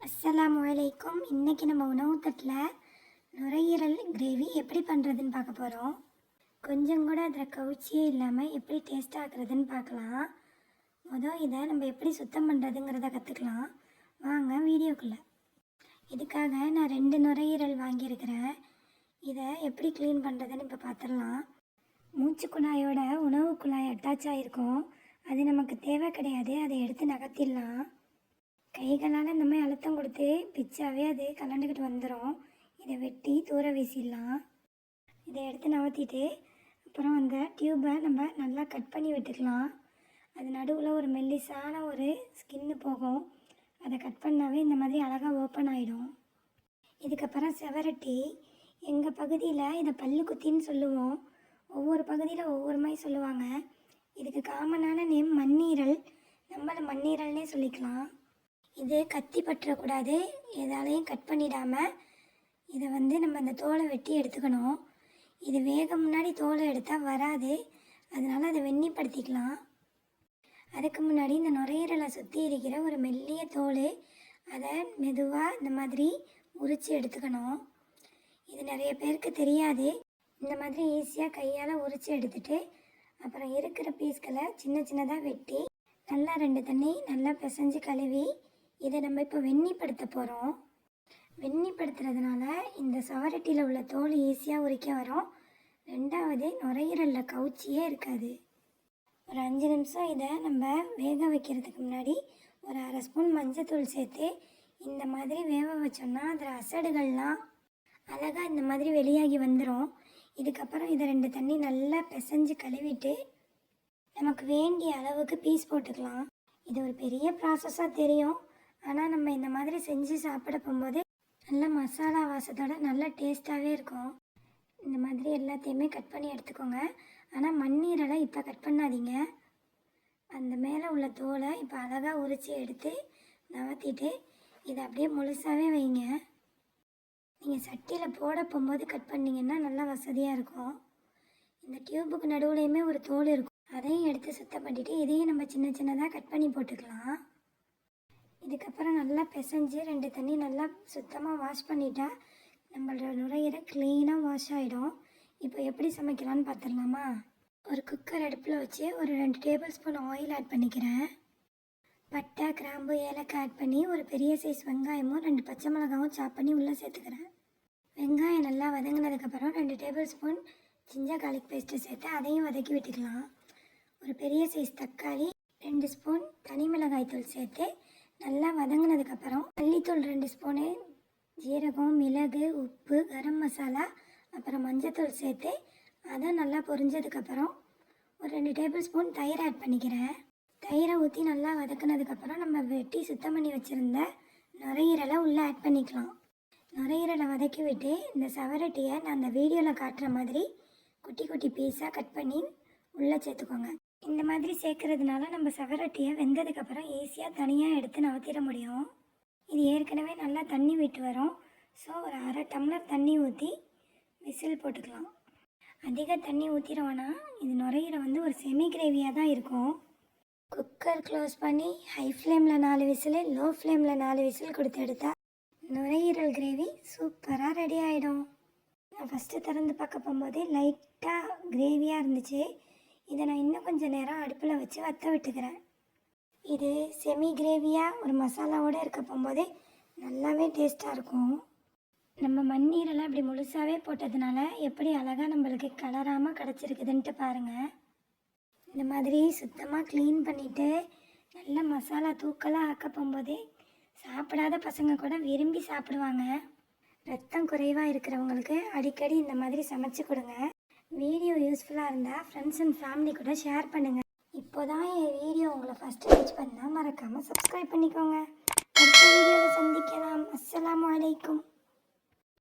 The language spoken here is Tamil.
அஸ்ஸலாமு அலைக்கும். இன்றைக்கி நம்ம உணவு தட்டில் நுரையீரல் கிரேவி எப்படி பண்ணுறதுன்னு பார்க்க போகிறோம். கொஞ்சம் கூட அதில் கவுச்சியே இல்லாமல் எப்படி டேஸ்ட் ஆக்குறதுன்னு பார்க்கலாம். இதை நம்ம எப்படி சுத்தம் பண்ணுறதுங்கிறத கற்றுக்கலாம். வாங்க வீடியோக்குள்ளே. இதுக்காக நான் 2 நுரையீரல் வாங்கியிருக்கிறேன். இதை எப்படி க்ளீன் பண்ணுறதுன்னு இப்போ பார்த்துடலாம். மூச்சு குழாயோட உணவு குழாய் அட்டாச் ஆகிருக்கும். அது நமக்கு தேவை கிடையாது. அதை எடுத்து நகர்த்திடலாம். கைகளால் இந்த மாதிரி அழுத்தம் கொடுத்து பிச்சாவே அது கலண்டுக்கிட்டு வந்துடும். இதை வெட்டி தூர வீசிடலாம். இதை எடுத்து நவர்த்திட்டு அப்புறம் அந்த டியூப்பை நம்ம நல்லா கட் பண்ணி விட்டுக்கலாம். அது நடுவில் ஒரு மெல்லிசான ஒரு ஸ்கின்னு போகும். அதை கட் பண்ணாவே இந்த மாதிரி அழகாக ஓப்பன் ஆகிடும். இதுக்கப்புறம் செவரட்டி. எங்கள் பகுதியில் இதை பல்லு குத்தின்னு சொல்லுவோம். ஒவ்வொரு பகுதியில் ஒவ்வொரு மாதிரி சொல்லுவாங்க. இதுக்கு காமனான நேம் மண்ணீரல். நம்மளை மண்ணீரல்னே சொல்லிக்கலாம். இது கத்தி பற்றக்கூடாது. எதாலையும் கட் பண்ணிடாமல் இதை நம்ம அந்த தோலை வெட்டி எடுத்துக்கணும். இது வேக முன்னாடி தோலை எடுத்தால் வராது. அதனால் அதை வெந்நிப்படுத்திக்கலாம். அதுக்கு முன்னாடி இந்த நுரையீரலை சுற்றி இருக்கிற ஒரு மெல்லிய தோல், அதை மெதுவாக இந்த மாதிரி உரித்து எடுத்துக்கணும். இது நிறைய பேருக்கு தெரியாது. இந்த மாதிரி ஈஸியாக கையால் உரித்து எடுத்துட்டு அப்புறம் இருக்கிற பீஸ்களை சின்ன சின்னதாக வெட்டி நல்லா 2 தண்ணி நல்லா பிசைஞ்சு கழுவி இதை நம்ம இப்போ வெந்நிப்படுத்த போகிறோம். வெந்நிப்படுத்துறதுனால இந்த சவரட்டியில் உள்ள தோல் ஈஸியாக உரிக்க வரும். 2வது நுரையீரலில் கவுச்சியே இருக்காது. ஒரு 5 நிமிஷம் இதை நம்ம வேக வைக்கிறதுக்கு முன்னாடி ஒரு 1/2 ஸ்பூன் மஞ்சத்தூள் சேர்த்து இந்த மாதிரி வேக வச்சோம்னா அதில் அசடுகள்லாம் அழகாக இந்த மாதிரி வெளியாகி வந்துடும். இதுக்கப்புறம் இதை 2 தண்ணி நல்லா பிசைஞ்சு கழுவிட்டு நமக்கு வேண்டிய அளவுக்கு பீஸ் போட்டுக்கலாம். இது ஒரு பெரிய ப்ராசஸாக தெரியும். ஆனால் நம்ம இந்த மாதிரி செஞ்சு சாப்பிட போகும்போது நல்ல மசாலா வாசத்தோட நல்ல டேஸ்ட்டாகவே இருக்கும். இந்த மாதிரி எல்லாத்தையுமே கட் பண்ணி எடுத்துக்கோங்க. ஆனால் மண்ணீரலை இப்போ கட் பண்ணாதீங்க. அந்த மேலே உள்ள தோலை இப்போ அழகாக உரித்து எடுத்து நவர்த்திட்டு இதை அப்படியே முழுசாகவே வைங்க. நீங்கள் சட்டியில் போட போகும்போது கட் பண்ணிங்கன்னா நல்லா வசதியாக இருக்கும். இந்த டியூபுக்கு நடுவுலையுமே ஒரு தோல் இருக்கும். அதையும் எடுத்து சுத்தம் பண்ணிவிட்டு இதையும் நம்ம சின்ன சின்னதாக கட் பண்ணி போட்டுக்கலாம். இதுக்கப்புறம் நல்லா பிசைஞ்சு 2 தண்ணி நல்லா சுத்தமாக வாஷ் பண்ணிட்டா நம்மளோட நுரையீரல் க்ளீனாக வாஷ் ஆகிடும். இப்போ எப்படி சமைக்கலான்னு பார்த்துடலாமா? ஒரு குக்கர் அடுப்பில் வச்சு ஒரு 2 டேபிள் ஸ்பூன் ஆயில் ஆட் பண்ணிக்கிறேன். பட்டை, கிராம்பு, ஏலக்காய் ஆட் பண்ணி ஒரு பெரிய சைஸ் வெங்காயமும் 2 பச்சை மிளகாவும் சாப் பண்ணி உள்ளே சேர்த்துக்கிறேன். வெங்காயம் நல்லா வதங்கினதுக்கப்புறம் 2 table spoon ginger garlic paste சேர்த்து அதையும் வதக்கி விட்டுக்கலாம். ஒரு பெரிய சைஸ் தக்காளி, 2 ஸ்பூன் தனி மிளகாய் தூள் சேர்த்து நல்லா வதங்கினதுக்கப்புறம் மல்லித்தூள் 2 ஸ்பூனு, ஜீரகம், மிளகு, உப்பு, கரம் மசாலா, அப்புறம் மஞ்சத்தூள் சேர்த்து அதை நல்லா பொரிஞ்சதுக்கப்புறம் ஒரு 2 டேபிள் ஸ்பூன் தயிர் ஆட் பண்ணிக்கிறேன். தயிரை ஊற்றி நல்லா வதக்கினதுக்கப்புறம் நம்ம வெட்டி சுத்தம் பண்ணி வச்சுருந்த நுரையீரலை உள்ளே ஆட் பண்ணிக்கலாம். நுரையீரலை வதக்கி விட்டு இந்த சவரட்டியை நான் அந்த வீடியோவில் காட்டுற மாதிரி குட்டி குட்டி பீஸாக கட் பண்ணி உள்ளே சேர்த்துக்கோங்க. இந்த மாதிரி சேர்க்கறதுனால நம்ம சவரட்டியை வெந்ததுக்கப்புறம் ஈஸியாக தனியாக எடுத்து நவத்திட முடியும். இது ஏற்கனவே நல்லா தண்ணி விட்டு வரும். ஸோ ஒரு 1/2 டம்ளர் தண்ணி ஊற்றி விசில் போட்டுக்கலாம். அதிக தண்ணி ஊற்றிடுவோன்னா இது நுரையீரல் ஒரு செமி கிரேவியாக தான் இருக்கும். குக்கர் க்ளோஸ் பண்ணி ஹை ஃப்ளேமில் 4 விசில், லோ ஃப்ளேமில் 4 விசில் கொடுத்து எடுத்தால் நுரையீரல் கிரேவி சூப்பராக ரெடி ஆகிடும். நான் ஃபஸ்ட்டு திறந்து பார்க்க போகும்போது லைட்டாக கிரேவியாக இருந்துச்சு. இதை நான் இன்னும் கொஞ்சம் நேரம் அடுப்பில் வச்சு வற்ற விட்டுக்கிறேன். இது செமி கிரேவியாக ஒரு மசாலாவோடு இருக்க போகும்போது நல்லாவே டேஸ்ட்டாக இருக்கும். நம்ம மண்ணீரெல்லாம் இப்படி முழுசாகவே போட்டதுனால எப்படி அழகாக நம்மளுக்கு கலராமல் கிடச்சிருக்குதுன்ட்டு பாருங்கள். இந்த மாதிரி சுத்தமாக க்ளீன் பண்ணிவிட்டு நல்ல மசாலா தூக்கலாக ஆக்க போகும்போது சாப்பிடாத பசங்க கூட விரும்பி சாப்பிடுவாங்க. ரத்தம் குறைவாக இருக்கிறவங்களுக்கு அடிக்கடி இந்த மாதிரி சமைச்சு கொடுங்க. வீடியோ யூஸ்ஃபுல்லாக இருந்தால் ஃப்ரெண்ட்ஸ் அண்ட் ஃபேமிலி கூட ஷேர் பண்ணுங்கள். இப்போ தான் என் வீடியோ உங்களை ஃபஸ்ட்டு ரீச் பண்ணால் மறக்காமல் சப்ஸ்கிரைப் பண்ணிக்கோங்க. அடுத்த வீடியோவில் சந்திக்கலாம். அஸ்ஸலாமு அலைக்கும்.